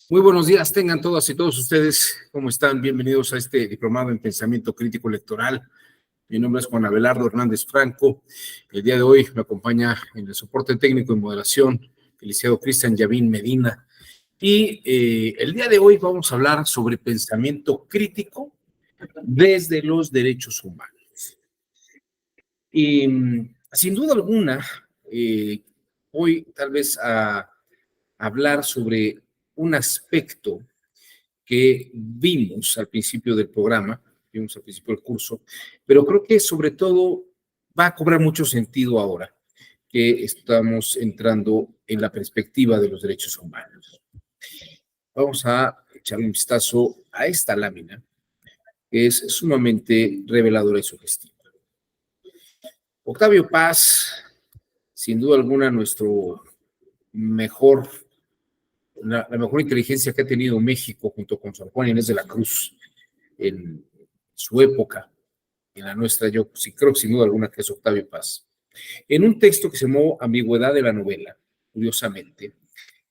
Muy buenos días, tengan todas y todos ustedes. ¿Cómo están? Bienvenidos a este diplomado en Pensamiento Crítico Electoral. Mi nombre es Juan Abelardo Hernández Franco. El día de hoy me acompaña en el soporte técnico y moderación el licenciado Cristian Yavín Medina. Y el día de hoy vamos a hablar sobre pensamiento crítico desde los derechos humanos. Y sin duda alguna, voy tal vez a hablar sobre un aspecto que vimos al principio del programa, vimos al principio del curso, pero creo que sobre todo va a cobrar mucho sentido ahora que estamos entrando en la perspectiva de los derechos humanos. Vamos a echar un vistazo a esta lámina, que es sumamente reveladora y sugestiva. Octavio Paz, sin duda alguna, nuestro mejor, la mejor inteligencia que ha tenido México junto con San Juan Inés de la Cruz en su época, en la nuestra, yo sí creo sin duda alguna que es Octavio Paz. En un texto que se llamó Ambigüedad de la novela, curiosamente,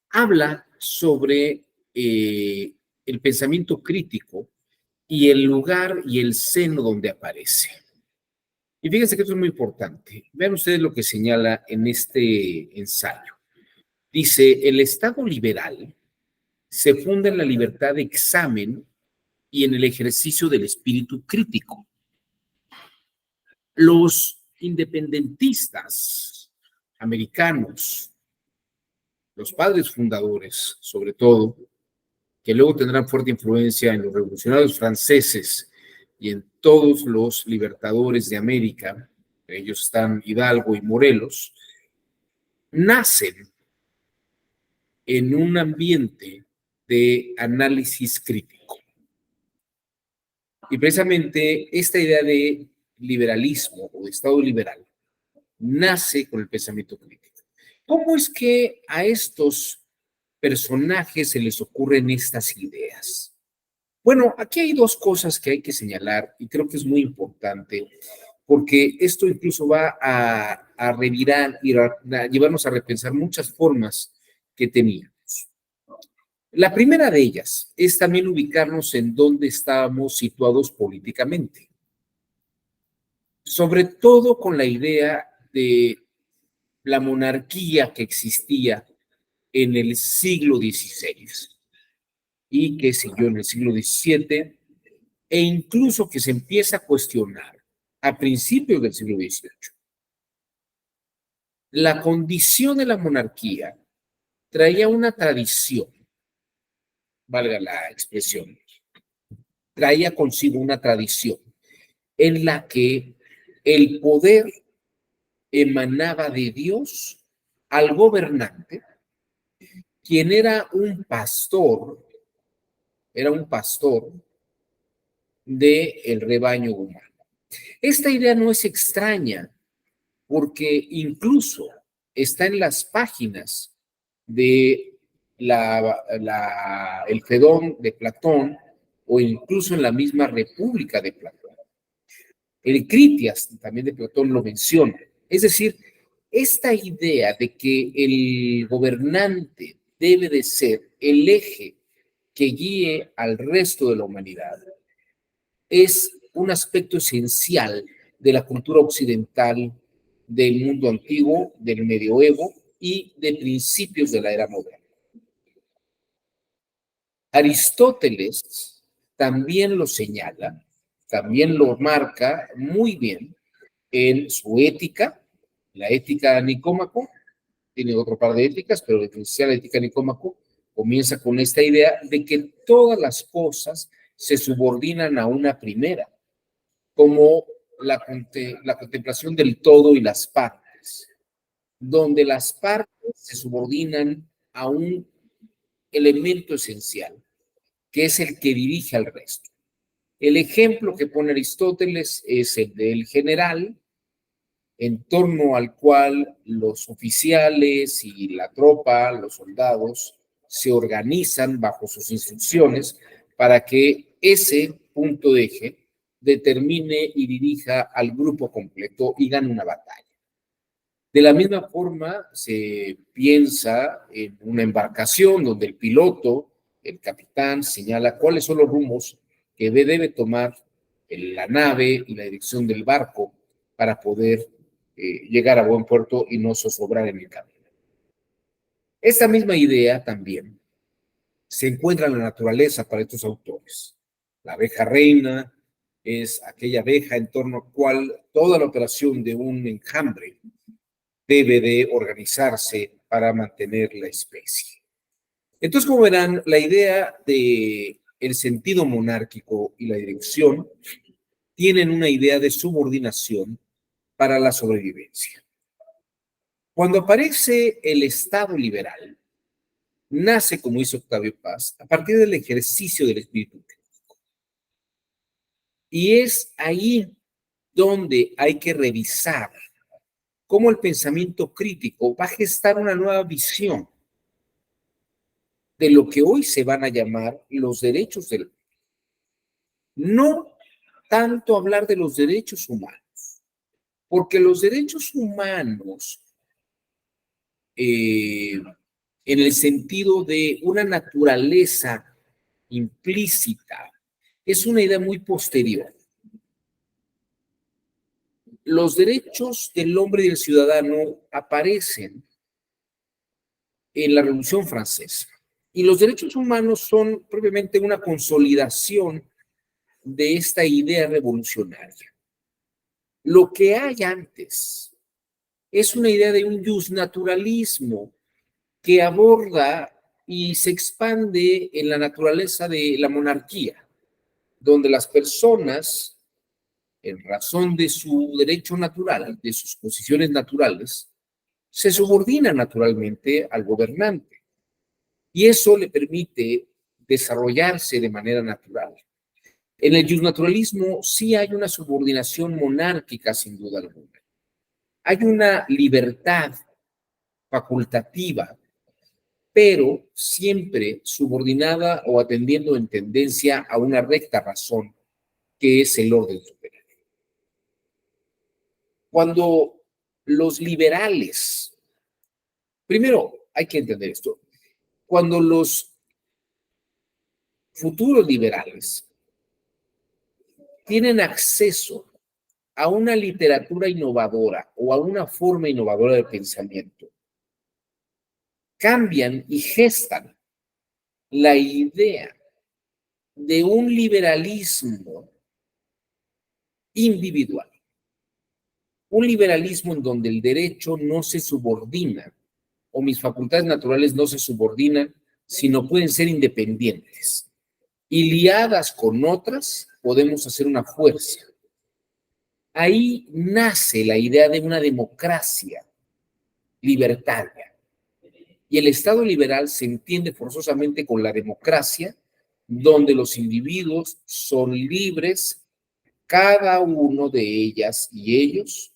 habla sobre el pensamiento crítico y el lugar y el seno donde aparece. Y fíjense que esto es muy importante. Vean ustedes lo que señala en este ensayo. Dice, el Estado liberal se funda en la libertad de examen y en el ejercicio del espíritu crítico. Los independentistas americanos, los padres fundadores, sobre todo, que luego tendrán fuerte influencia en los revolucionarios franceses y en todos los libertadores de América, ellos están Hidalgo y Morelos, nacen en un ambiente de análisis crítico. Y precisamente esta idea de liberalismo o de Estado liberal nace con el pensamiento crítico. ¿Cómo es que a estos personajes se les ocurren estas ideas? Bueno, aquí hay dos cosas que hay que señalar y creo que es muy importante porque esto incluso va a revirar y a llevarnos a repensar muchas formas que teníamos. La primera de ellas es también ubicarnos en dónde estábamos situados políticamente, sobre todo con la idea de la monarquía que existía en el siglo XVI y que siguió en el siglo XVII e incluso que se empieza a cuestionar a principios del siglo XVIII. La condición de la monarquía traía una tradición, valga la expresión, traía consigo una tradición en la que el poder emanaba de Dios al gobernante, quien era un pastor del rebaño humano. Esta idea no es extraña porque incluso está en las páginas de el Fedón de Platón o incluso en la misma República de Platón. El Critias también de Platón lo menciona. Es decir, esta idea de que el gobernante debe de ser el eje que guíe al resto de la humanidad es un aspecto esencial de la cultura occidental del mundo antiguo, del medioevo y de principios de la era moderna. Aristóteles también lo señala, también lo marca muy bien en su ética, la ética de Nicómaco, tiene otro par de éticas, pero la ética de Nicómaco comienza con esta idea de que todas las cosas se subordinan a una primera, como la contemplación del todo y las partes, donde las partes se subordinan a un elemento esencial, que es el que dirige al resto. El ejemplo que pone Aristóteles es el del general, en torno al cual los oficiales y la tropa, los soldados, se organizan bajo sus instrucciones para que ese punto de eje determine y dirija al grupo completo y gane una batalla. De la misma forma, se piensa en una embarcación donde el piloto, el capitán, señala cuáles son los rumos que debe tomar la nave y la dirección del barco para poder llegar a buen puerto y no zozobrar en el camino. Esta misma idea también se encuentra en la naturaleza para estos autores. La abeja reina es aquella abeja en torno a la cual toda la operación de un enjambre debe de organizarse para mantener la especie. Entonces, como verán, la idea de el sentido monárquico y la dirección tienen una idea de subordinación para la sobrevivencia. Cuando aparece el Estado liberal, nace, como dice Octavio Paz, a partir del ejercicio del espíritu crítico. Y es ahí donde hay que revisar cómo el pensamiento crítico va a gestar una nueva visión de lo que hoy se van a llamar los derechos del hombre. No tanto hablar de los derechos humanos, porque los derechos humanos, en el sentido de una naturaleza implícita, es una idea muy posterior. Los derechos del hombre y del ciudadano aparecen en la Revolución Francesa. Y los derechos humanos son propiamente una consolidación de esta idea revolucionaria. Lo que hay antes es una idea de un justnaturalismo que aborda y se expande en la naturaleza de la monarquía, donde las personas, en razón de su derecho natural, de sus posiciones naturales, se subordinan naturalmente al gobernante. Y eso le permite desarrollarse de manera natural. En el justnaturalismo sí hay una subordinación monárquica, sin duda alguna. Hay una libertad facultativa, pero siempre subordinada o atendiendo en tendencia a una recta razón, que es el orden superior. Cuando los liberales, primero hay que entender esto, cuando los futuros liberales tienen acceso a una literatura innovadora o a una forma innovadora de pensamiento, cambian y gestan la idea de un liberalismo individual, un liberalismo en donde el derecho no se subordina o mis facultades naturales no se subordinan, sino pueden ser independientes. Y liadas con otras, podemos hacer una fuerza. Ahí nace la idea de una democracia libertaria. Y el Estado liberal se entiende forzosamente con la democracia, donde los individuos son libres, cada uno de ellas y ellos,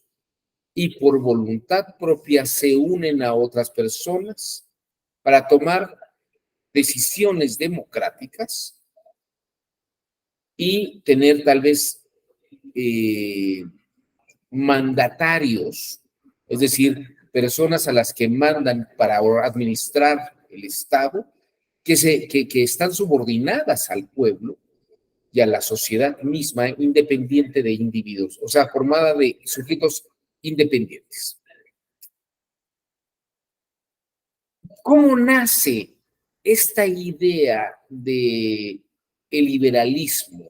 y por voluntad propia se unen a otras personas para tomar decisiones democráticas y tener tal vez mandatarios, es decir, personas a las que mandan para administrar el Estado, que están subordinadas al pueblo y a la sociedad misma, independiente de individuos, o sea, formada de sujetos independientes. ¿Cómo nace esta idea de el liberalismo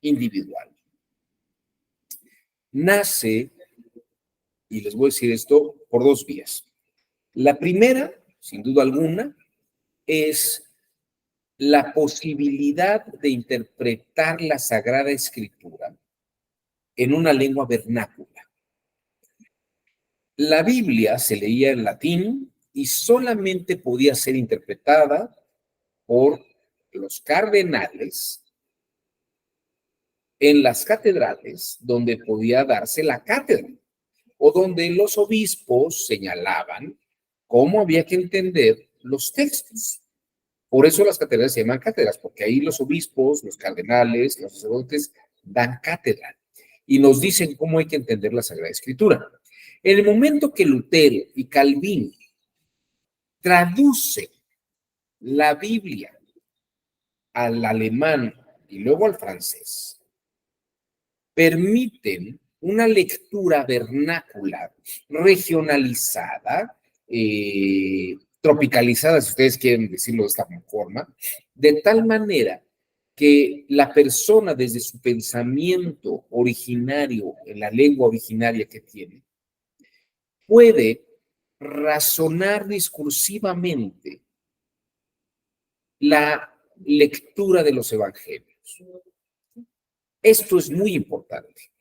individual? Nace, y les voy a decir esto, por dos vías. La primera, sin duda alguna, es la posibilidad de interpretar la Sagrada Escritura en una lengua vernácula. La Biblia se leía en latín y solamente podía ser interpretada por los cardenales en las catedrales donde podía darse la cátedra o donde los obispos señalaban cómo había que entender los textos. Por eso las catedrales se llaman cátedras, porque ahí los obispos, los cardenales, los sacerdotes dan cátedra y nos dicen cómo hay que entender la Sagrada Escritura. En el momento que Lutero y Calvino traducen la Biblia al alemán y luego al francés, permiten una lectura vernácula, regionalizada, tropicalizada, si ustedes quieren decirlo de esta forma, de tal manera que la persona desde su pensamiento originario, en la lengua originaria que tiene, puede razonar discursivamente la lectura de los evangelios. Esto es muy importante.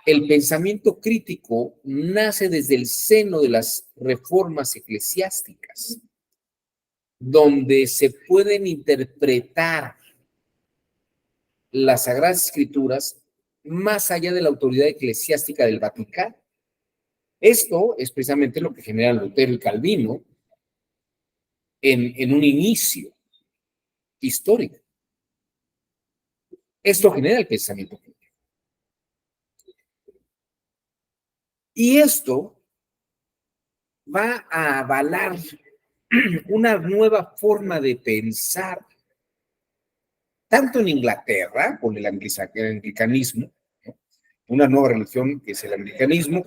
El pensamiento crítico nace desde el seno de las reformas eclesiásticas, donde se pueden interpretar las Sagradas Escrituras más allá de la autoridad eclesiástica del Vaticano. Esto es precisamente lo que generan Lutero y Calvino en un inicio histórico. Esto genera el pensamiento crítico. Y esto va a avalar una nueva forma de pensar, tanto en Inglaterra, con el anglicanismo, ¿no? Una nueva religión que es el anglicanismo,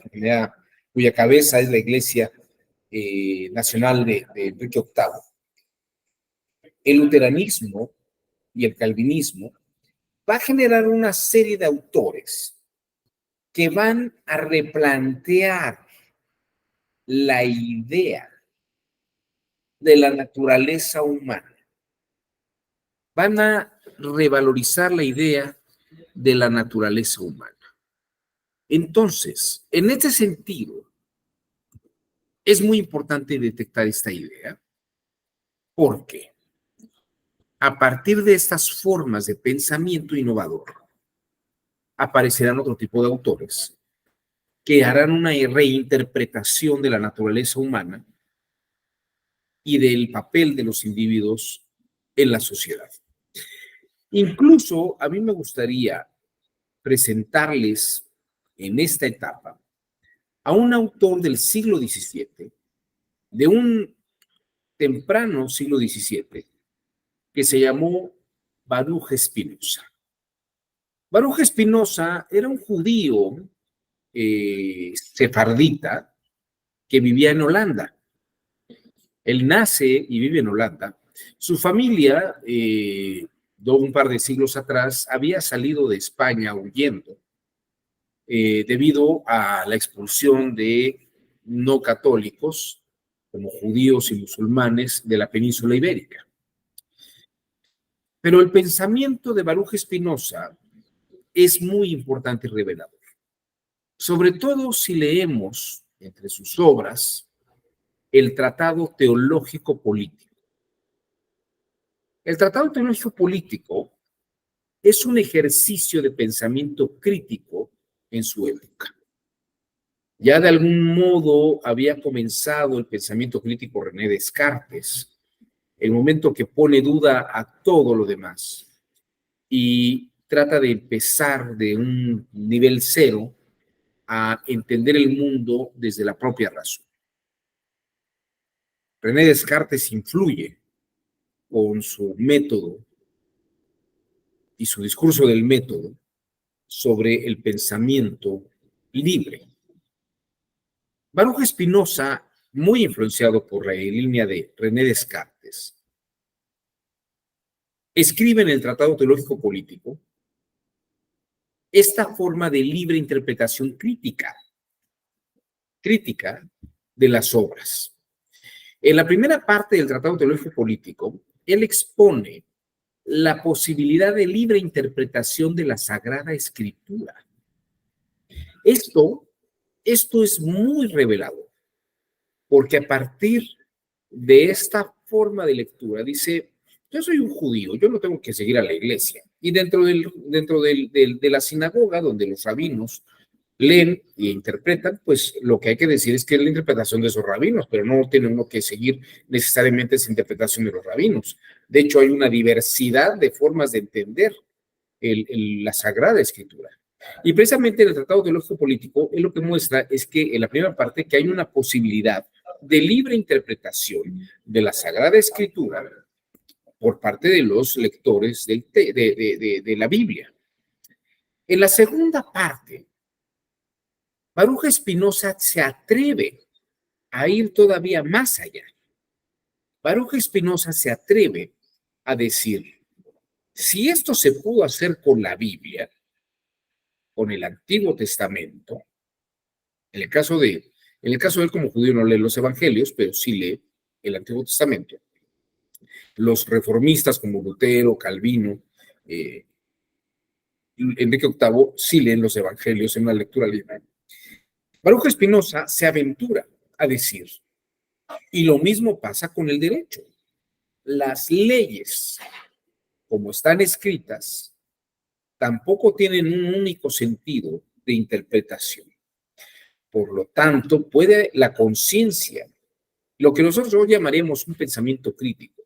cuya cabeza es la Iglesia Nacional de Enrique VIII. El luteranismo y el calvinismo va a generar una serie de autores que van a replantear la idea de la naturaleza humana. Van a revalorizar la idea de la naturaleza humana. Entonces, en este sentido, es muy importante detectar esta idea porque a partir de estas formas de pensamiento innovador, aparecerán otro tipo de autores que harán una reinterpretación de la naturaleza humana y del papel de los individuos en la sociedad. Incluso a mí me gustaría presentarles en esta etapa a un autor del siglo XVII, de un temprano siglo XVII, que se llamó Baruch Spinoza. Baruch Spinoza era un judío sefardita que vivía en Holanda. Él nace y vive en Holanda. Su familia, un par de siglos atrás, había salido de España huyendo debido a la expulsión de no católicos, como judíos y musulmanes, de la península ibérica. Pero el pensamiento de Baruch Spinoza es muy importante y revelador. Sobre todo si leemos entre sus obras el Tratado Teológico Político. El Tratado Teológico Político es un ejercicio de pensamiento crítico en su época. Ya de algún modo había comenzado el pensamiento crítico René Descartes, el momento que pone duda a todo lo demás y trata de empezar de un nivel cero a entender el mundo desde la propia razón. René Descartes influye con su método y su discurso del método sobre el pensamiento libre. Baruch Spinoza, muy influenciado por la línea de René Descartes, escribe en el Tratado Teológico Político esta forma de libre interpretación crítica de las obras. En la primera parte del Tratado Teológico Político, él expone la posibilidad de libre interpretación de la Sagrada Escritura. Esto es muy revelador, porque a partir de esta forma de lectura dice, yo soy un judío, yo no tengo que seguir a la iglesia. Y dentro de la sinagoga, donde los rabinos leen e interpretan, pues lo que hay que decir es que es la interpretación de esos rabinos, pero no tiene uno que seguir necesariamente esa interpretación de los rabinos. De hecho, hay una diversidad de formas de entender la Sagrada Escritura. Y precisamente en el Tratado Teológico Político, él lo que muestra es que en la primera parte que hay una posibilidad de libre interpretación de la Sagrada Escritura por parte de los lectores de la Biblia. En la segunda parte, Baruch Spinoza se atreve a ir todavía más allá. Baruch Spinoza se atreve a decir, si esto se pudo hacer con la Biblia, con el Antiguo Testamento, en el caso de él como judío no lee los evangelios, pero sí lee el Antiguo Testamento. Los reformistas como Lutero, Calvino, Enrique VIII sí leen los evangelios en una lectura libre. Baruch Spinoza se aventura a decir, y lo mismo pasa con el derecho. Las leyes, como están escritas, tampoco tienen un único sentido de interpretación. Por lo tanto, puede la conciencia, lo que nosotros hoy llamaremos un pensamiento crítico,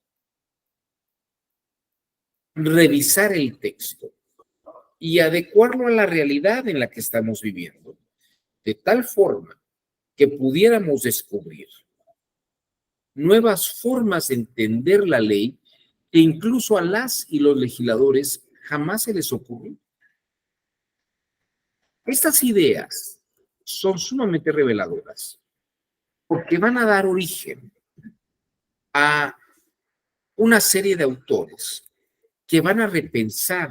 revisar el texto y adecuarlo a la realidad en la que estamos viviendo, de tal forma que pudiéramos descubrir nuevas formas de entender la ley que incluso a las y los legisladores jamás se les ocurrió. Estas ideas son sumamente reveladoras porque van a dar origen a una serie de autores que van a repensar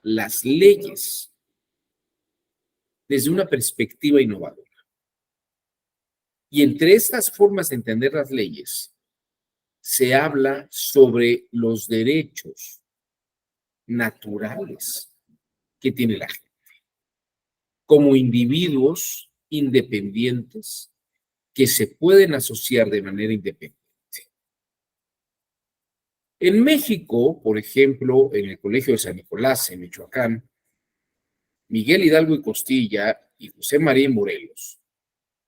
las leyes desde una perspectiva innovadora. Y entre estas formas de entender las leyes, se habla sobre los derechos naturales que tiene la gente, como individuos independientes que se pueden asociar de manera independiente. En México, por ejemplo, en el Colegio de San Nicolás, en Michoacán, Miguel Hidalgo y Costilla y José María Morelos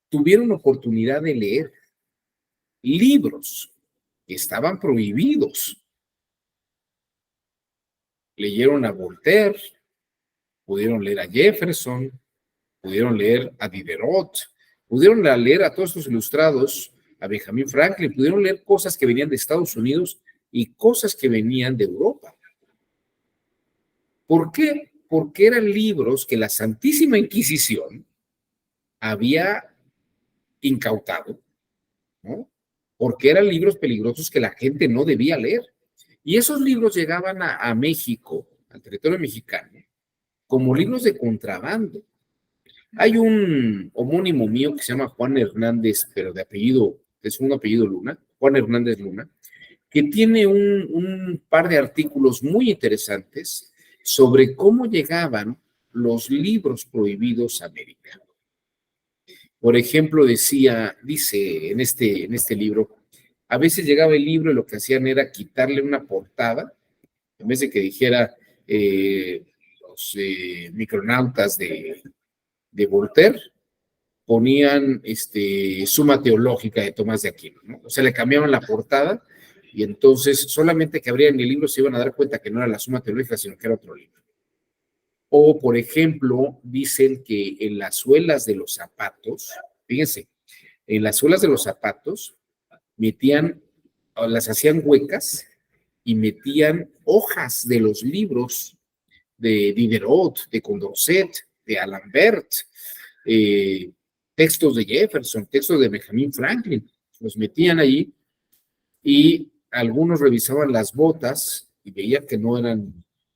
tuvieron oportunidad de leer libros que estaban prohibidos. Leyeron a Voltaire, pudieron leer a Jefferson, pudieron leer a Diderot, pudieron leer a todos estos ilustrados, a Benjamin Franklin, pudieron leer cosas que venían de Estados Unidos y cosas que venían de Europa. ¿Por qué? Porque eran libros que la Santísima Inquisición había incautado, ¿no? Porque eran libros peligrosos que la gente no debía leer. Y esos libros llegaban a México, al territorio mexicano, como libros de contrabando. Hay un homónimo mío que se llama Juan Hernández, pero de segundo apellido Luna, Juan Hernández Luna, que tiene un par de artículos muy interesantes sobre cómo llegaban los libros prohibidos a América. Por ejemplo, dice en este libro, a veces llegaba el libro y lo que hacían era quitarle una portada, en vez de que dijera los micronautas de Voltaire, ponían Suma Teológica de Tomás de Aquino, ¿no? O sea, le cambiaban la portada y entonces solamente que abrían el libro se iban a dar cuenta que no era la Suma Teológica, sino que era otro libro. O, por ejemplo, dicen que en las suelas de los zapatos, fíjense, en las suelas de los zapatos las hacían huecas y metían hojas de los libros de Diderot, de Condorcet, de Alembert, textos de Jefferson, textos de Benjamin Franklin, los metían ahí y algunos revisaban las botas y veían que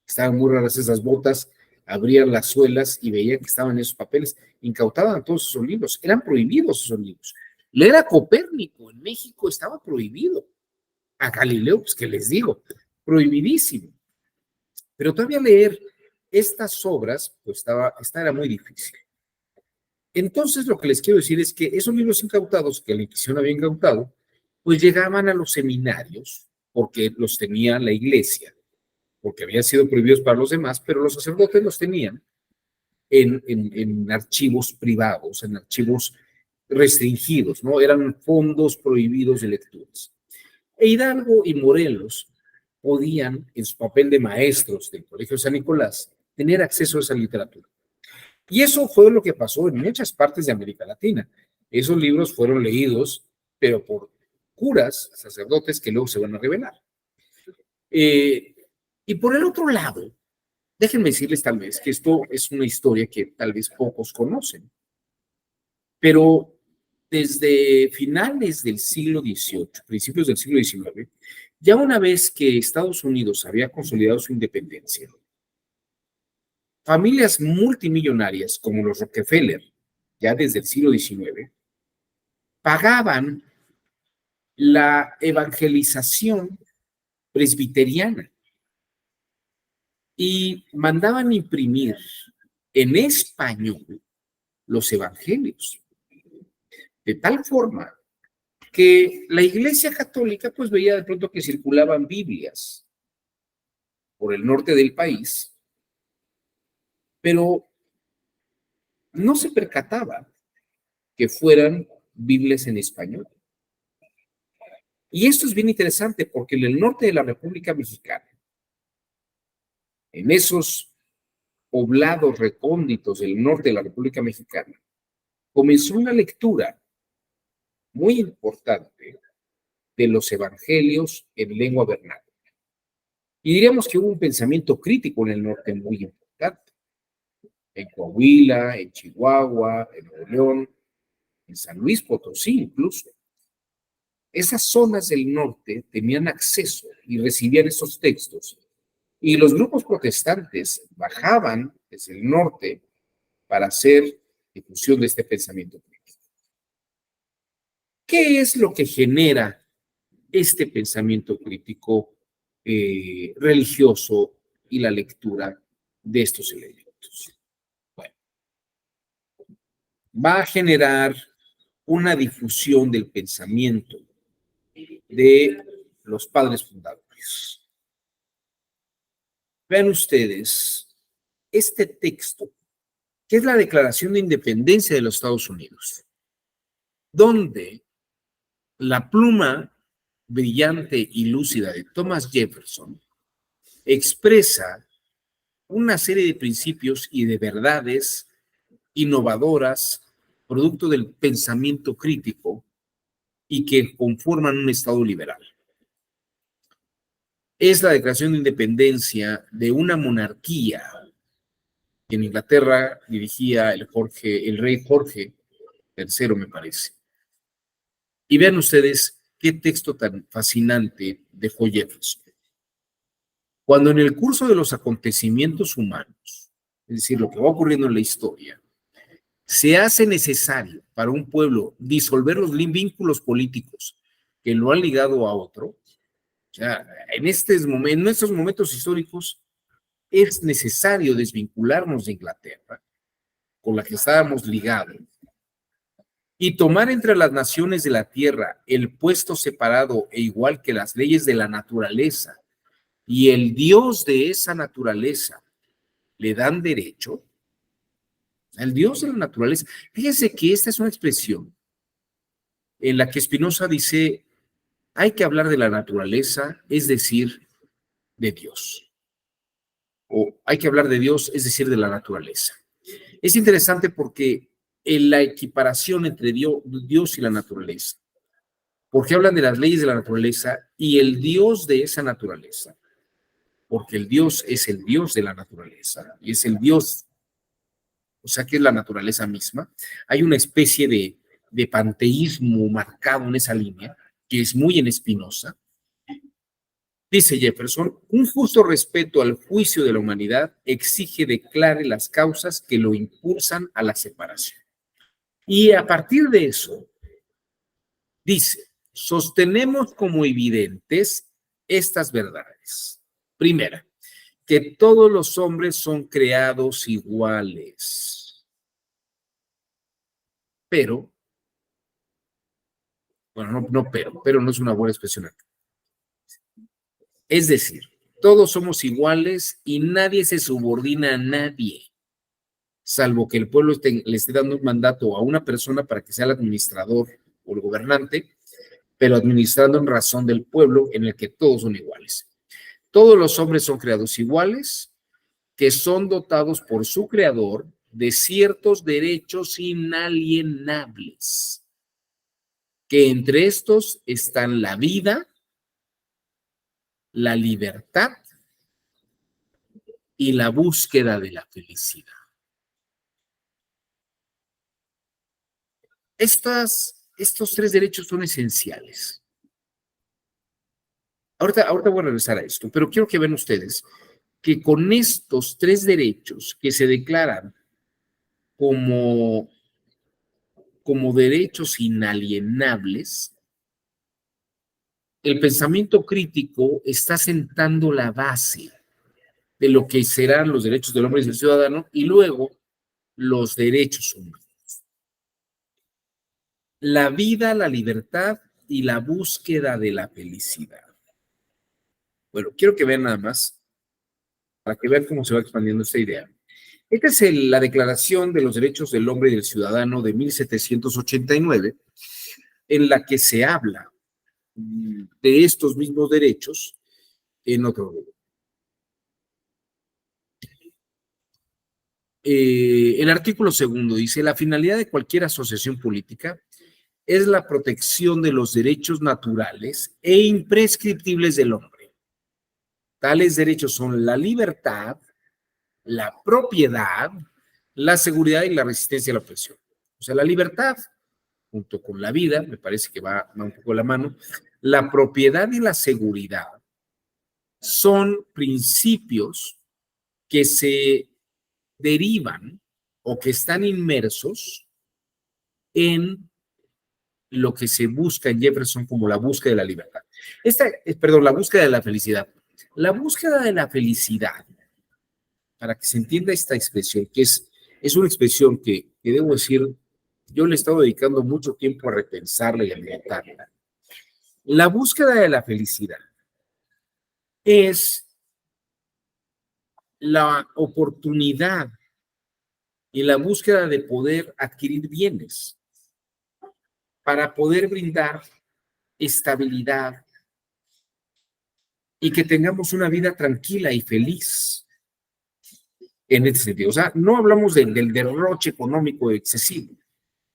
estaban muy raras esas botas, abrían las suelas y veían que estaban esos papeles, incautaban todos esos libros, eran prohibidos esos libros. Leer a Copérnico en México estaba prohibido, a Galileo, pues que les digo, prohibidísimo. Pero todavía leer estas obras, pues esta era muy difícil. Entonces, lo que les quiero decir es que esos libros incautados, que la Inquisición había incautado, pues llegaban a los seminarios, porque los tenía la iglesia, porque habían sido prohibidos para los demás, pero los sacerdotes los tenían en archivos privados, en archivos restringidos, ¿no? Eran fondos prohibidos de lecturas. E Hidalgo y Morelos podían, en su papel de maestros del Colegio de San Nicolás, tener acceso a esa literatura. Y eso fue lo que pasó en muchas partes de América Latina. Esos libros fueron leídos, pero por curas, sacerdotes que luego se van a revelar. Y por el otro lado, déjenme decirles tal vez que esto es una historia que tal vez pocos conocen, pero desde finales del siglo XVIII, principios del siglo XIX, ya una vez que Estados Unidos había consolidado su independencia, familias multimillonarias como los Rockefeller, ya desde el siglo XIX, pagaban la evangelización presbiteriana y mandaban imprimir en español los evangelios, de tal forma que la Iglesia Católica pues veía de pronto que circulaban Biblias por el norte del país, pero no se percataba que fueran Biblias en español. Y esto es bien interesante porque en el norte de la República Mexicana, en esos poblados recónditos del norte de la República Mexicana, comenzó una lectura muy importante de los evangelios en lengua vernácula. Y diríamos que hubo un pensamiento crítico en el norte muy importante. En Coahuila, en Chihuahua, en Nuevo León, en San Luis Potosí incluso. Esas zonas del norte tenían acceso y recibían esos textos. Y los grupos protestantes bajaban desde el norte para hacer difusión de este pensamiento crítico. ¿Qué es lo que genera este pensamiento crítico religioso y la lectura de estos elementos? Bueno, va a generar una difusión del pensamiento de los padres fundadores. Vean ustedes este texto, que es la Declaración de Independencia de los Estados Unidos, donde la pluma brillante y lúcida de Thomas Jefferson expresa una serie de principios y de verdades innovadoras, producto del pensamiento crítico y que conforman un Estado liberal. Es la declaración de independencia de una monarquía que en Inglaterra dirigía el rey Jorge III, me parece. Y vean ustedes qué texto tan fascinante dejó Jefferson. Cuando en el curso de los acontecimientos humanos, es decir, lo que va ocurriendo en la historia, se hace necesario para un pueblo disolver los vínculos políticos que lo han ligado a otro, o sea, en estos momentos históricos es necesario desvincularnos de Inglaterra, con la que estábamos ligados, y tomar entre las naciones de la tierra el puesto separado e igual que las leyes de la naturaleza, y el Dios de esa naturaleza le dan derecho, el Dios de la naturaleza. Fíjense que esta es una expresión en la que Spinoza dice, hay que hablar de la naturaleza, es decir, de Dios. O hay que hablar de Dios, es decir, de la naturaleza. Es interesante porque en la equiparación entre Dios y la naturaleza, porque hablan de las leyes de la naturaleza y el Dios de esa naturaleza, porque el Dios es el Dios de la naturaleza y es el Dios, o sea que es la naturaleza misma. Hay una especie de panteísmo marcado en esa línea, que es muy en Spinoza. Dice Jefferson, un justo respeto al juicio de la humanidad exige declare las causas que lo impulsan a la separación. Y a partir de eso, dice, sostenemos como evidentes estas verdades. Primera, que todos los hombres son creados iguales. Pero, bueno, pero no es una buena expresión acá. Es decir, todos somos iguales y nadie se subordina a nadie, salvo que el pueblo le esté dando un mandato a una persona para que sea el administrador o el gobernante, pero administrando en razón del pueblo en el que todos son iguales. Todos los hombres son creados iguales, que son dotados por su creador de ciertos derechos inalienables, que entre estos están la vida, la libertad y la búsqueda de la felicidad. Estos tres derechos son esenciales. Ahorita voy a regresar a esto, pero quiero que vean ustedes que con estos tres derechos que se declaran como derechos inalienables, el pensamiento crítico está sentando la base de lo que serán los derechos del hombre y del ciudadano y luego los derechos humanos. La vida, la libertad y la búsqueda de la felicidad. Bueno, quiero que vean nada más, para que vean cómo se va expandiendo esta idea. Esta es la Declaración de los Derechos del Hombre y del Ciudadano de 1789, en la que se habla de estos mismos derechos en otro lugar. El artículo segundo dice: la finalidad de cualquier asociación política es la protección de los derechos naturales e imprescriptibles del hombre. Tales derechos son la libertad, la propiedad, la seguridad y la resistencia a la opresión. O sea, la libertad, junto con la vida, me parece que va un poco de la mano, la propiedad y la seguridad son principios que se derivan o que están inmersos en lo que se busca en Jefferson como la búsqueda de la libertad. La búsqueda de la felicidad. La búsqueda de la felicidad, para que se entienda esta expresión, que es una expresión que debo decir, yo le he estado dedicando mucho tiempo a repensarla y a meditarla. La búsqueda de la felicidad es la oportunidad y la búsqueda de poder adquirir bienes para poder brindar estabilidad y que tengamos una vida tranquila y feliz en este sentido. O sea, no hablamos del derroche económico excesivo,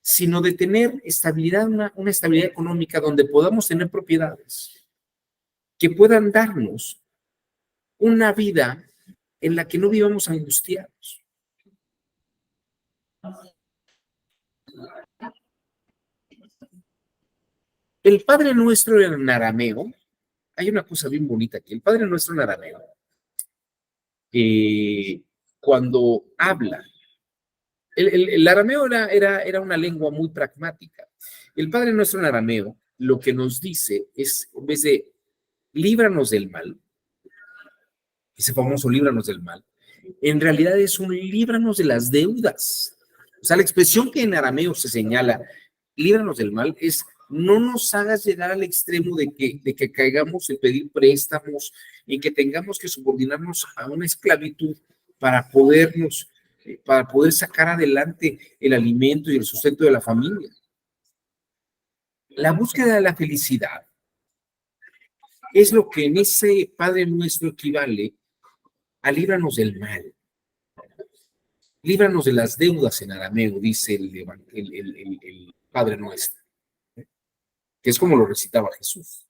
sino de tener estabilidad, una estabilidad económica donde podamos tener propiedades que puedan darnos una vida en la que no vivamos angustiados. El Padre Nuestro en arameo, hay una cosa bien bonita aquí, el Padre Nuestro en arameo, cuando habla, el arameo era una lengua muy pragmática. El Padre Nuestro en arameo lo que nos dice es, en vez de líbranos del mal, ese famoso líbranos del mal, en realidad es un líbranos de las deudas. O sea, la expresión que en arameo se señala, líbranos del mal, es no nos hagas llegar al extremo de que caigamos en pedir préstamos y que tengamos que subordinarnos a una esclavitud para poder sacar adelante el alimento y el sustento de la familia. La búsqueda de la felicidad es lo que en ese Padre Nuestro equivale a líbranos del mal. Líbranos de las deudas en arameo, dice el Padre Nuestro, que es como lo recitaba Jesús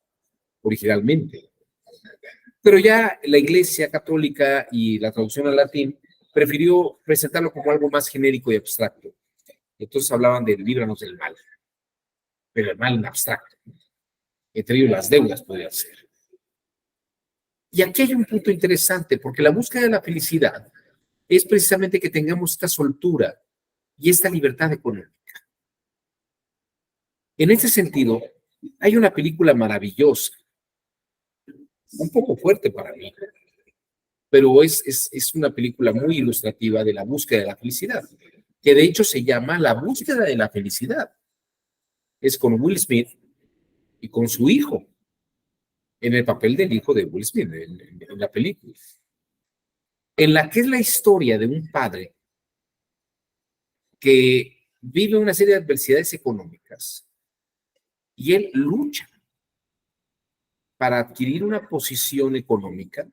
originalmente. Pero ya la Iglesia Católica y la traducción al latín prefirió presentarlo como algo más genérico y abstracto. Entonces hablaban de líbranos del mal, pero el mal en abstracto. Entre ellos las deudas podrían ser. Y aquí hay un punto interesante, porque la búsqueda de la felicidad es precisamente que tengamos esta soltura y esta libertad económica. En ese sentido, hay una película maravillosa, un poco fuerte para mí, pero es una película muy ilustrativa de la búsqueda de la felicidad, que de hecho se llama La búsqueda de la felicidad. Es con Will Smith y con su hijo, en el papel del hijo de Will Smith, en la película, en la que es la historia de un padre que vive una serie de adversidades económicas y él lucha para adquirir una posición económica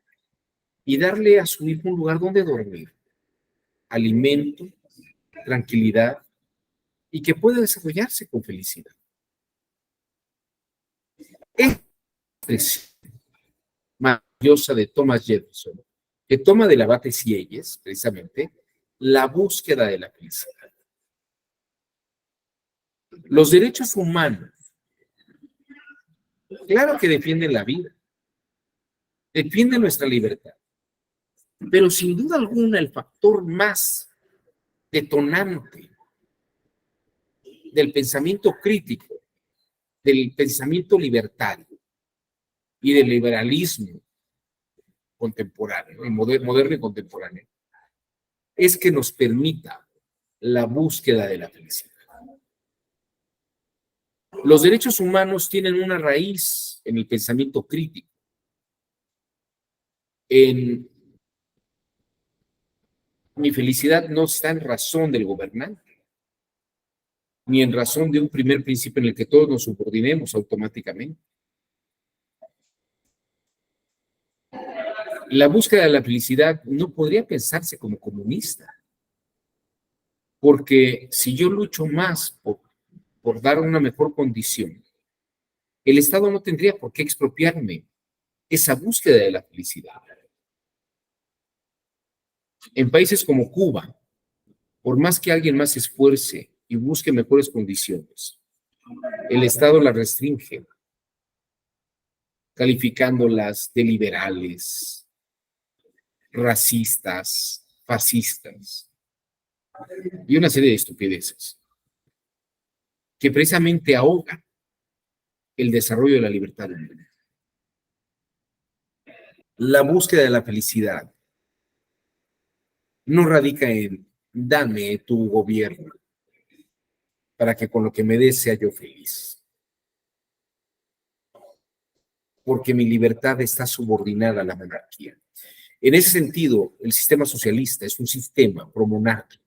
y darle a su hijo un lugar donde dormir, alimento tranquilidad y que pueda desarrollarse con felicidad. Es maravillosa de Thomas Jefferson, que toma del abate Sieyes, precisamente, la búsqueda de la felicidad. Los derechos humanos, claro que defienden la vida, defienden nuestra libertad, pero sin duda alguna el factor más detonante del pensamiento crítico, del pensamiento libertario y del liberalismo contemporáneo, moderno y contemporáneo, es que nos permita la búsqueda de la felicidad. Los derechos humanos tienen una raíz en el pensamiento crítico, en mi felicidad no está en razón del gobernante, ni en razón de un primer principio en el que todos nos subordinemos automáticamente. La búsqueda de la felicidad no podría pensarse como comunista, porque si yo lucho más por dar una mejor condición, el Estado no tendría por qué expropiarme esa búsqueda de la felicidad. En países como Cuba, por más que alguien más se esfuerce y busque mejores condiciones, el Estado la restringe, calificándolas de liberales, racistas, fascistas y una serie de estupideces que precisamente ahogan el desarrollo de la libertad humana. La búsqueda de la felicidad no radica en dame tu gobierno para que con lo que me des sea yo feliz, porque mi libertad está subordinada a la monarquía. En ese sentido, el sistema socialista es un sistema promonárquico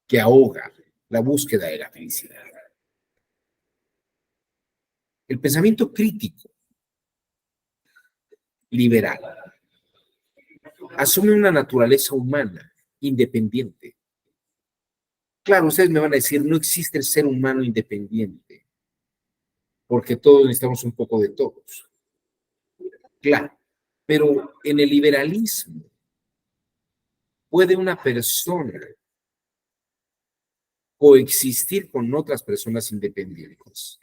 que ahoga la búsqueda de la felicidad. El pensamiento crítico, liberal, asume una naturaleza humana independiente. Claro, ustedes me van a decir, no existe el ser humano independiente, porque todos necesitamos un poco de todos. Claro, pero en el liberalismo puede una persona coexistir con otras personas independientes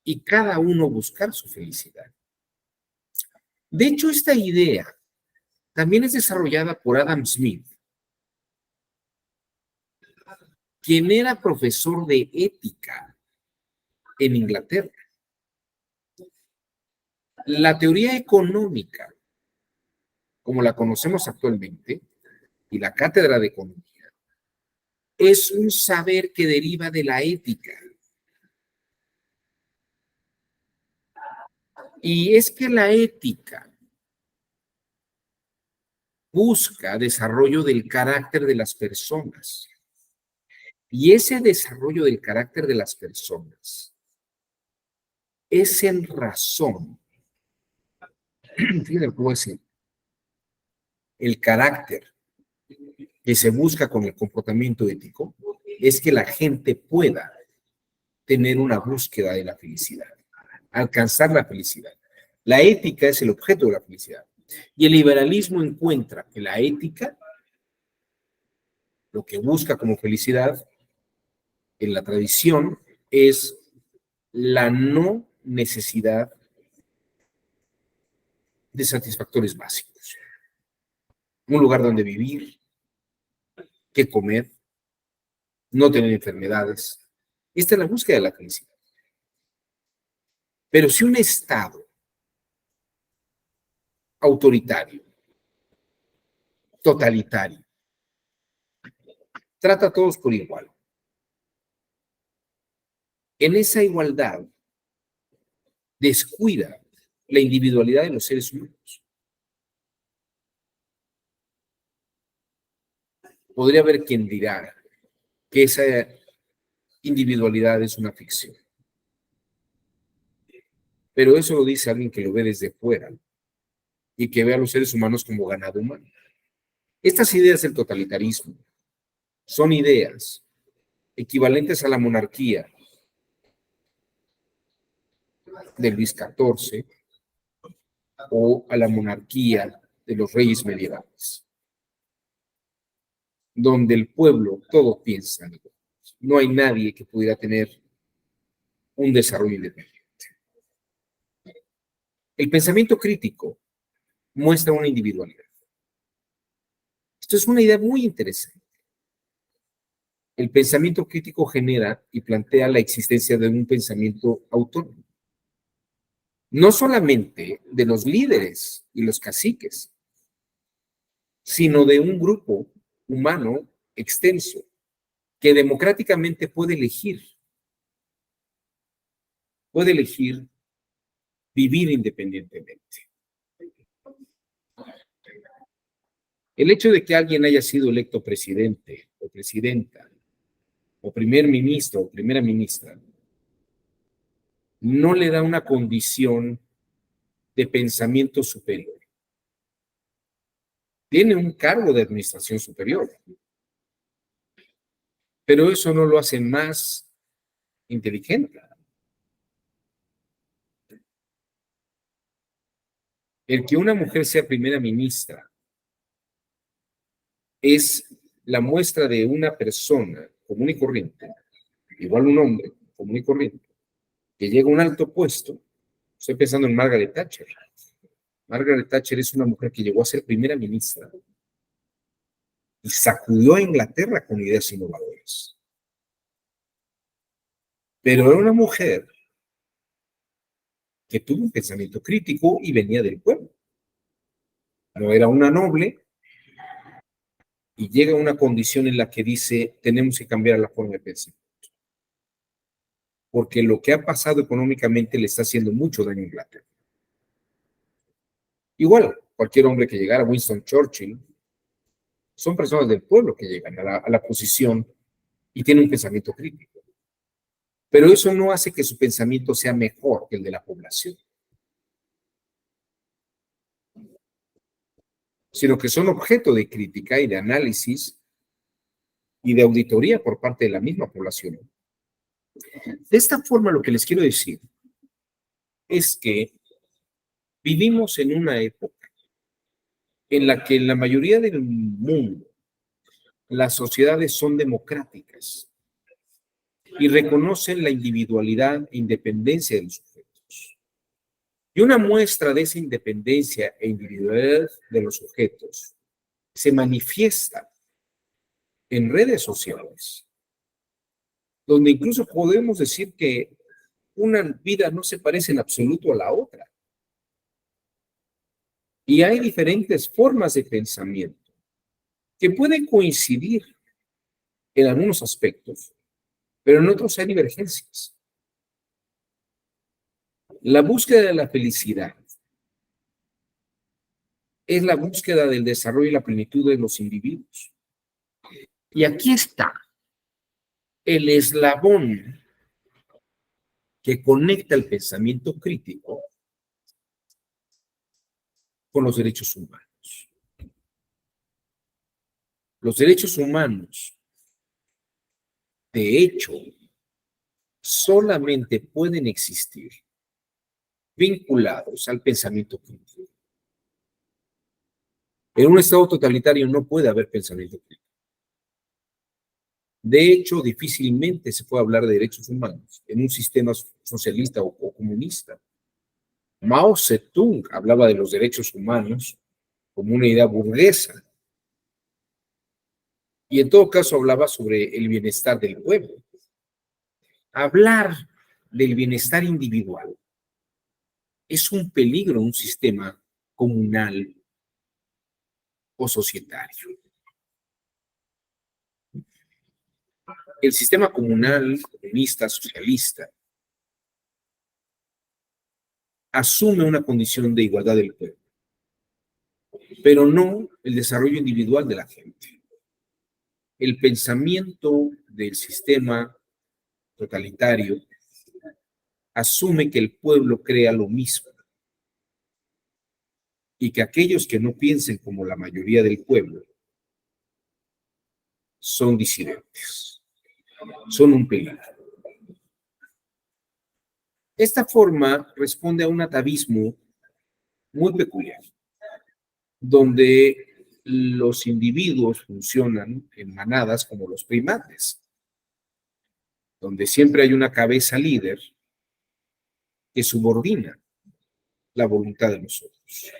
y cada uno buscar su felicidad. De hecho, esta idea también es desarrollada por Adam Smith, quien era profesor de ética en Inglaterra. La teoría económica, como la conocemos actualmente, y la cátedra de economía, es un saber que deriva de la ética. Y es que la ética busca desarrollo del carácter de las personas. Y ese desarrollo del carácter de las personas es en razón, fíjense lo que voy a decir, el carácter que se busca con el comportamiento ético es que la gente pueda tener una búsqueda de la felicidad, alcanzar la felicidad. La ética es el objeto de la felicidad. Y el liberalismo encuentra que la ética, lo que busca como felicidad en la tradición, es la no necesidad de satisfactores básicos. Un lugar donde vivir, qué comer, no tener enfermedades. Esta es la búsqueda de la felicidad. Pero si un Estado autoritario, totalitario, trata a todos por igual, en esa igualdad descuida la individualidad de los seres humanos. Podría haber quien dirá que esa individualidad es una ficción. Pero eso lo dice alguien que lo ve desde fuera y que ve a los seres humanos como ganado humano. Estas ideas del totalitarismo son ideas equivalentes a la monarquía de Luis XIV o a la monarquía de los reyes medievales, donde el pueblo todo piensa. No hay nadie que pudiera tener un desarrollo independiente. El pensamiento crítico muestra una individualidad. Esto es una idea muy interesante. El pensamiento crítico genera y plantea la existencia de un pensamiento autónomo. No solamente de los líderes y los caciques, sino de un grupo humano extenso que democráticamente puede elegir vivir independientemente. El hecho de que alguien haya sido electo presidente o presidenta o primer ministro o primera ministra no le da una condición de pensamiento superior. Tiene un cargo de administración superior, pero eso no lo hace más inteligente. El que una mujer sea primera ministra es la muestra de una persona común y corriente, igual un hombre común y corriente, que llega a un alto puesto. Estoy pensando en Margaret Thatcher. Margaret Thatcher es una mujer que llegó a ser primera ministra y sacudió a Inglaterra con ideas innovadoras. Pero era una mujer que tuvo un pensamiento crítico y venía del pueblo. No era una noble y llega a una condición en la que dice, tenemos que cambiar la forma de pensar. Porque lo que ha pasado económicamente le está haciendo mucho daño a Inglaterra. Igual, cualquier hombre que llegara, Winston Churchill, son personas del pueblo que llegan a la posición y tienen un pensamiento crítico. Pero eso no hace que su pensamiento sea mejor que el de la población, sino que son objeto de crítica y de análisis y de auditoría por parte de la misma población. De esta forma, lo que les quiero decir es que vivimos en una época en la que en la mayoría del mundo las sociedades son democráticas y reconocen la individualidad e independencia de los sujetos. Y una muestra de esa independencia e individualidad de los sujetos se manifiesta en redes sociales, donde incluso podemos decir que una vida no se parece en absoluto a la otra. Y hay diferentes formas de pensamiento que pueden coincidir en algunos aspectos, pero en otros hay divergencias. La búsqueda de la felicidad es la búsqueda del desarrollo y la plenitud de los individuos. Y aquí está el eslabón que conecta el pensamiento crítico con los derechos humanos. Los derechos humanos, de hecho, solamente pueden existir vinculados al pensamiento crítico. En un estado totalitario no puede haber pensamiento crítico. De hecho, difícilmente se puede hablar de derechos humanos en un sistema socialista o comunista. Mao Zedong hablaba de los derechos humanos como una idea burguesa. Y en todo caso hablaba sobre el bienestar del pueblo. Hablar del bienestar individual es un peligro en un sistema comunal o societario. El sistema comunal, comunista, socialista, asume una condición de igualdad del pueblo, pero no el desarrollo individual de la gente. El pensamiento del sistema totalitario asume que el pueblo crea lo mismo y que aquellos que no piensen como la mayoría del pueblo son disidentes, son un peligro. Esta forma responde a un atavismo muy peculiar, donde los individuos funcionan en manadas como los primates, donde siempre hay una cabeza líder que subordina la voluntad de los otros.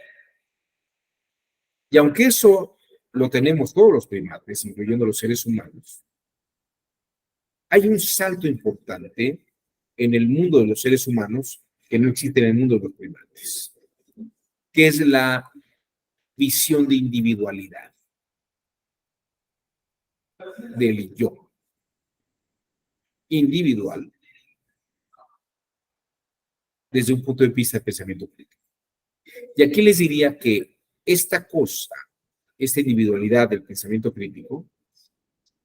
Y aunque eso lo tenemos todos los primates, incluyendo los seres humanos, hay un salto importante en el mundo de los seres humanos que no existe en el mundo de los primates, que es la visión de individualidad del yo individual desde un punto de vista de pensamiento crítico. Y aquí les diría que esta cosa, esta individualidad del pensamiento crítico,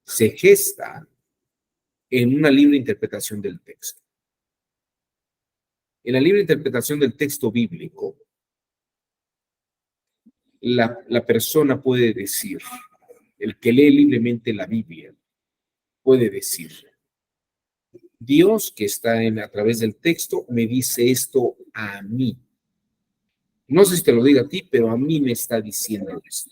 se gesta en una libre interpretación del texto. En la libre interpretación del texto bíblico, la persona puede decir, el que lee libremente la Biblia, puede decir, Dios que está a través del texto me dice esto a mí. No sé si te lo diga a ti, pero a mí me está diciendo esto.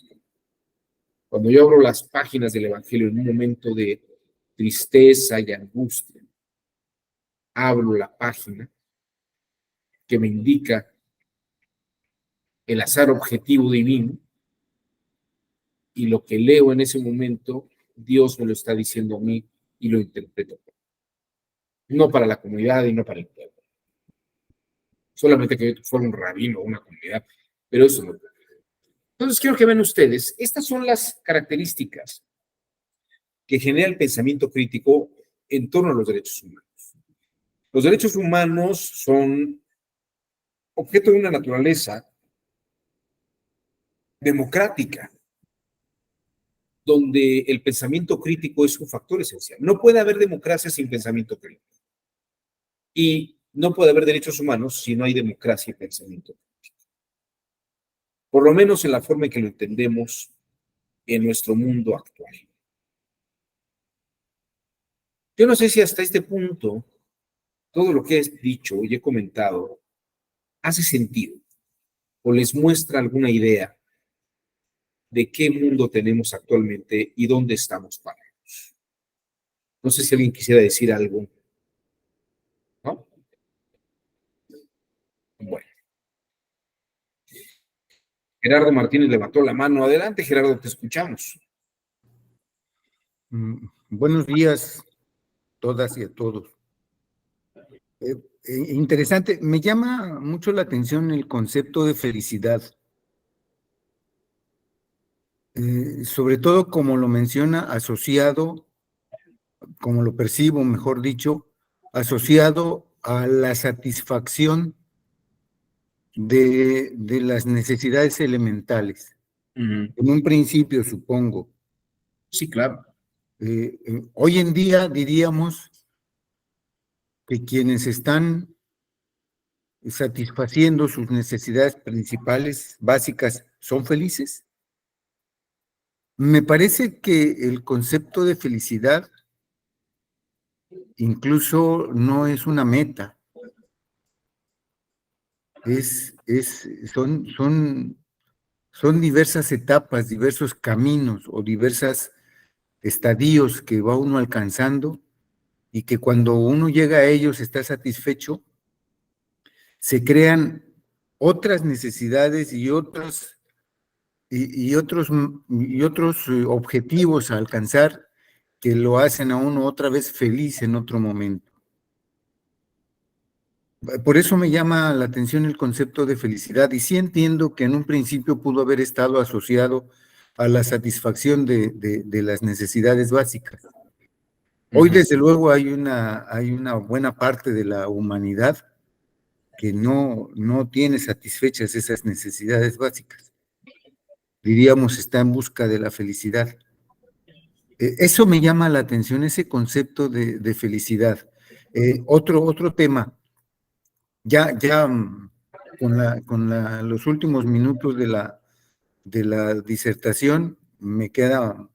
Cuando yo abro las páginas del Evangelio en un momento de tristeza y angustia, abro la página que me indica el azar objetivo divino y lo que leo en ese momento, Dios me lo está diciendo a mí y lo interpreto. No para la comunidad y no para el pueblo. Solamente que fuera un rabino o una comunidad, pero eso no. Entonces quiero que vean ustedes, estas son las características que genera el pensamiento crítico en torno a los derechos humanos. Los derechos humanos son objeto de una naturaleza democrática, donde el pensamiento crítico es un factor esencial. No puede haber democracia sin pensamiento crítico. Y no puede haber derechos humanos si no hay democracia y pensamiento crítico. Por lo menos en la forma en que lo entendemos en nuestro mundo actual. Yo no sé si hasta este punto todo lo que he dicho y he comentado hace sentido o les muestra alguna idea de qué mundo tenemos actualmente y dónde estamos parados. No sé si alguien quisiera decir algo, ¿no? Bueno. Gerardo Martínez levantó la mano. Adelante, Gerardo, te escuchamos. Buenos días, todas y a todos. Interesante, me llama mucho la atención el concepto de felicidad. Sobre todo como lo menciona, asociado, como lo percibo, mejor dicho, asociado a la satisfacción de las necesidades elementales. En un principio, supongo. Sí, claro. Hoy en día diríamos que quienes están satisfaciendo sus necesidades principales, básicas, son felices. Me parece que el concepto de felicidad incluso no es una meta, son diversas etapas, diversos caminos o diversos estadios que va uno alcanzando y que cuando uno llega a ellos está satisfecho, se crean otras necesidades y otros objetivos a alcanzar que lo hacen a uno otra vez feliz en otro momento. Por eso me llama la atención el concepto de felicidad, y sí entiendo que en un principio pudo haber estado asociado a la satisfacción de las necesidades básicas. Hoy, desde luego, hay una buena parte de la humanidad que no tiene satisfechas esas necesidades básicas. Diríamos, está en busca de la felicidad. Eso me llama la atención, ese concepto de felicidad. Otro tema, ya con los últimos minutos de la disertación, me queda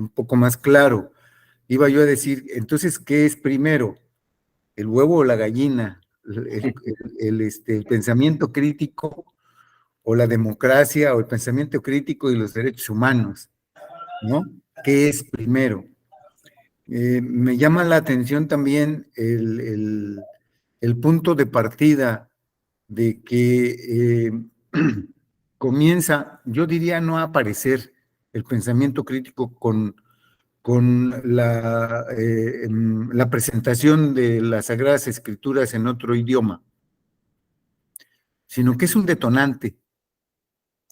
un poco más claro. Iba yo a decir, entonces, ¿qué es primero? ¿El huevo o la gallina? ¿El pensamiento crítico o la democracia o el pensamiento crítico y los derechos humanos? ¿No? ¿Qué es primero? Me llama la atención también el punto de partida de que comienza, yo diría, no a aparecer el pensamiento crítico con la presentación de las Sagradas Escrituras en otro idioma, sino que es un detonante.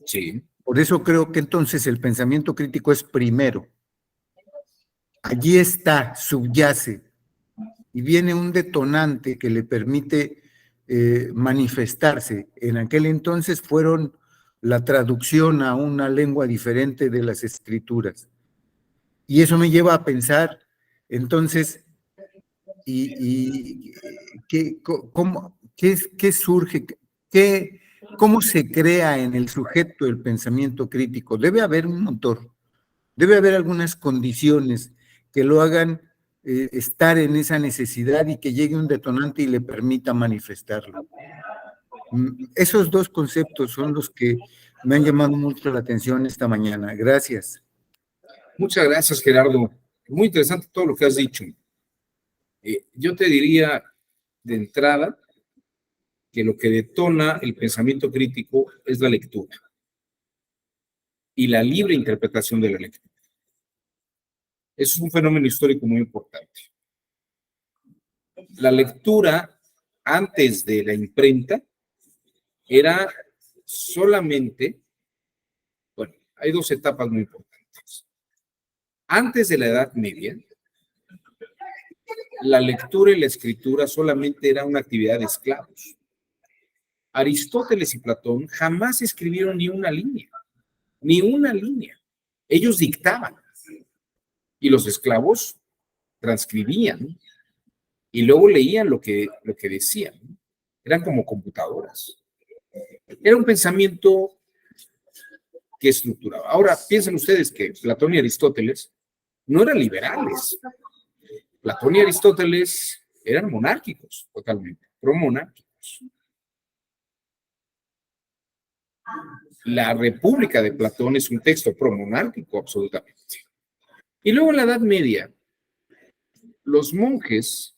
Sí. Por eso creo que entonces el pensamiento crítico es primero. Allí está, subyace, y viene un detonante que le permite manifestarse. En aquel entonces fueron la traducción a una lengua diferente de las escrituras. Y eso me lleva a pensar, entonces, ¿qué surge? ¿Cómo se crea en el sujeto el pensamiento crítico? Debe haber un motor, debe haber algunas condiciones que lo hagan estar en esa necesidad y que llegue un detonante y le permita manifestarlo. Esos dos conceptos son los que me han llamado mucho la atención esta mañana. Gracias. Muchas gracias, Gerardo. Muy interesante todo lo que has dicho. Yo te diría de entrada que lo que detona el pensamiento crítico es la lectura y la libre interpretación de la lectura. Eso es un fenómeno histórico muy importante. La lectura antes de la imprenta era solamente, bueno, hay dos etapas muy importantes. Antes de la Edad Media, la lectura y la escritura solamente era una actividad de esclavos. Aristóteles y Platón jamás escribieron ni una línea, ni una línea. Ellos dictaban y los esclavos transcribían y luego leían lo que decían. Eran como computadoras. Era un pensamiento que estructuraba. Ahora, piensen ustedes que Platón y Aristóteles no eran liberales. Platón y Aristóteles eran monárquicos, totalmente, pro-monárquicos. La República de Platón es un texto pro-monárquico, absolutamente. Y luego en la Edad Media, los monjes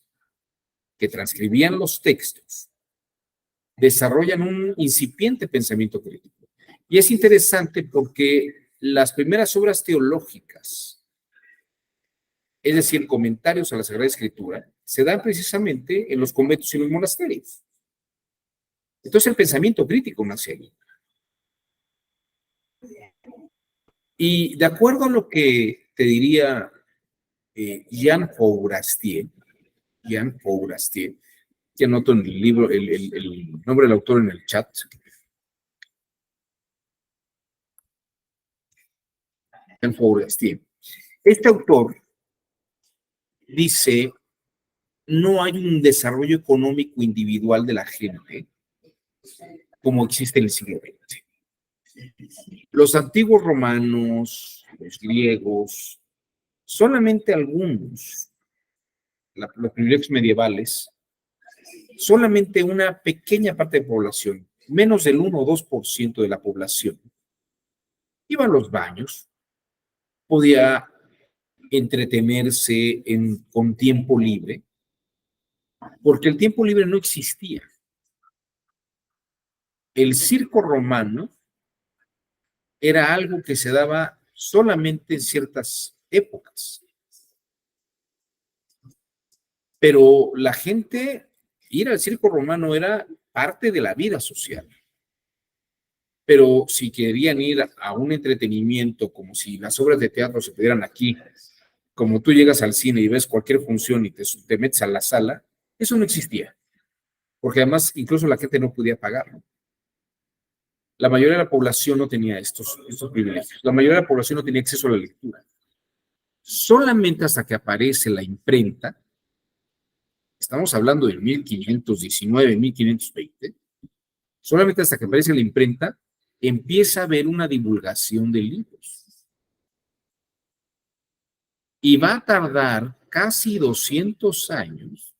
que transcribían los textos desarrollan un incipiente pensamiento crítico. Y es interesante porque las primeras obras teológicas, es decir, comentarios a la Sagrada Escritura, se dan precisamente en los conventos y los monasterios. Entonces el pensamiento crítico nace ahí. Y de acuerdo a lo que te diría Jean Fourastier, que anoto en el libro el nombre del autor en el chat. Jean Fourastier. Este autor dice, no hay un desarrollo económico individual de la gente como existe en el siglo XX. Los antiguos romanos, los griegos, solamente algunos, los privilegios medievales, solamente una pequeña parte de población, menos del 1 o 2% de la población, iba a los baños, podía entretenerse con tiempo libre, porque el tiempo libre no existía. El circo romano era algo que se daba solamente en ciertas épocas. Pero la gente, ir al circo romano era parte de la vida social. Pero si querían ir a un entretenimiento, como si las obras de teatro se pudieran aquí, como tú llegas al cine y ves cualquier función y te metes a la sala, eso no existía. Porque además incluso la gente no podía pagarlo. La mayoría de la población no tenía estos privilegios. La mayoría de la población no tenía acceso a la lectura. Solamente hasta que aparece la imprenta, estamos hablando del 1519, 1520, solamente hasta que aparece la imprenta, empieza a haber una divulgación de libros. Y va a tardar casi 200 años,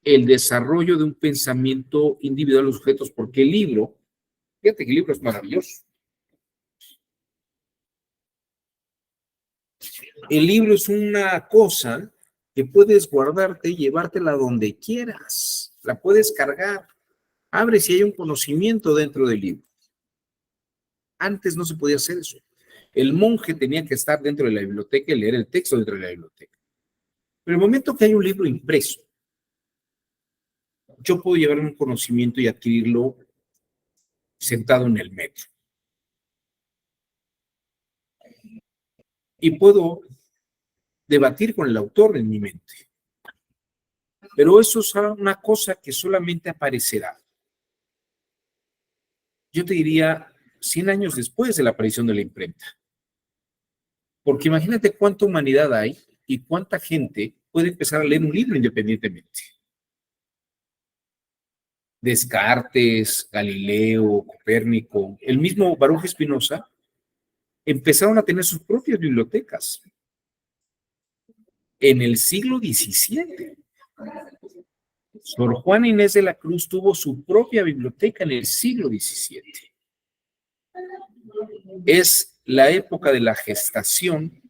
el desarrollo de un pensamiento individual de los sujetos, porque el libro, fíjate que el libro es maravilloso. El libro es una cosa que puedes guardarte y llevártela donde quieras. La puedes cargar. Abre si hay un conocimiento dentro del libro. Antes no se podía hacer eso. El monje tenía que estar dentro de la biblioteca y leer el texto dentro de la biblioteca. Pero el momento que hay un libro impreso, yo puedo llevar un conocimiento y adquirirlo sentado en el metro. Y puedo debatir con el autor en mi mente. Pero eso es una cosa que solamente aparecerá. Yo te diría 100 años después de la aparición de la imprenta. Porque imagínate cuánta humanidad hay y cuánta gente puede empezar a leer un libro independientemente. Descartes, Galileo, Copérnico, el mismo Baruch Spinoza, empezaron a tener sus propias bibliotecas en el siglo XVII. Sor Juana Inés de la Cruz tuvo su propia biblioteca en el siglo XVII. Es la época de la gestación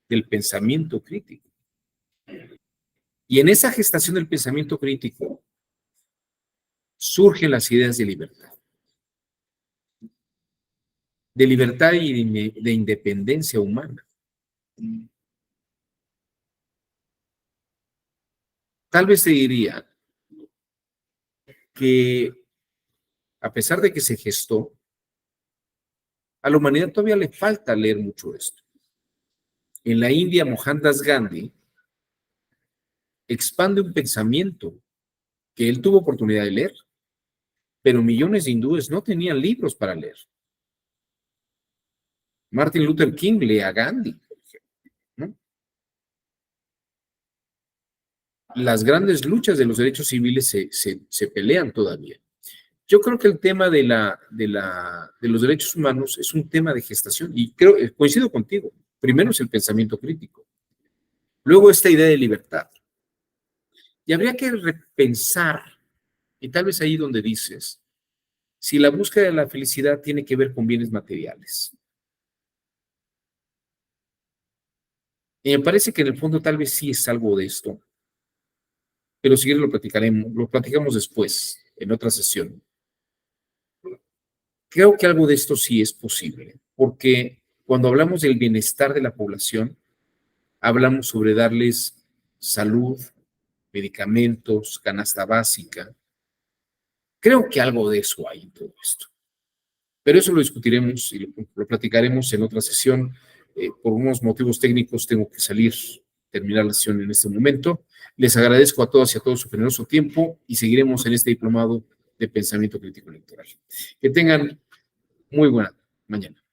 del pensamiento crítico. Y en esa gestación del pensamiento crítico surgen las ideas de libertad. De libertad y de independencia humana. Tal vez te diría que a pesar de que se gestó, a la humanidad todavía le falta leer mucho esto. En la India, Mohandas Gandhi expande un pensamiento que él tuvo oportunidad de leer, pero millones de hindúes no tenían libros para leer. Martin Luther King lee a Gandhi, por ejemplo, ¿no? Las grandes luchas de los derechos civiles se pelean todavía. Yo creo que el tema de los derechos humanos es un tema de gestación y coincido contigo. Primero es el pensamiento crítico, luego esta idea de libertad. Y habría que repensar, y tal vez ahí donde dices, si la búsqueda de la felicidad tiene que ver con bienes materiales. Y me parece que en el fondo tal vez sí es algo de esto, pero si quieres lo platicamos después, en otra sesión. Creo que algo de esto sí es posible, porque cuando hablamos del bienestar de la población, hablamos sobre darles salud, medicamentos, canasta básica. Creo que algo de eso hay en todo esto. Pero eso lo discutiremos y lo platicaremos en otra sesión. Por unos motivos técnicos tengo que terminar la sesión en este momento. Les agradezco a todas y a todos su generoso tiempo y seguiremos en este diplomado de pensamiento crítico electoral. Que tengan muy buena mañana.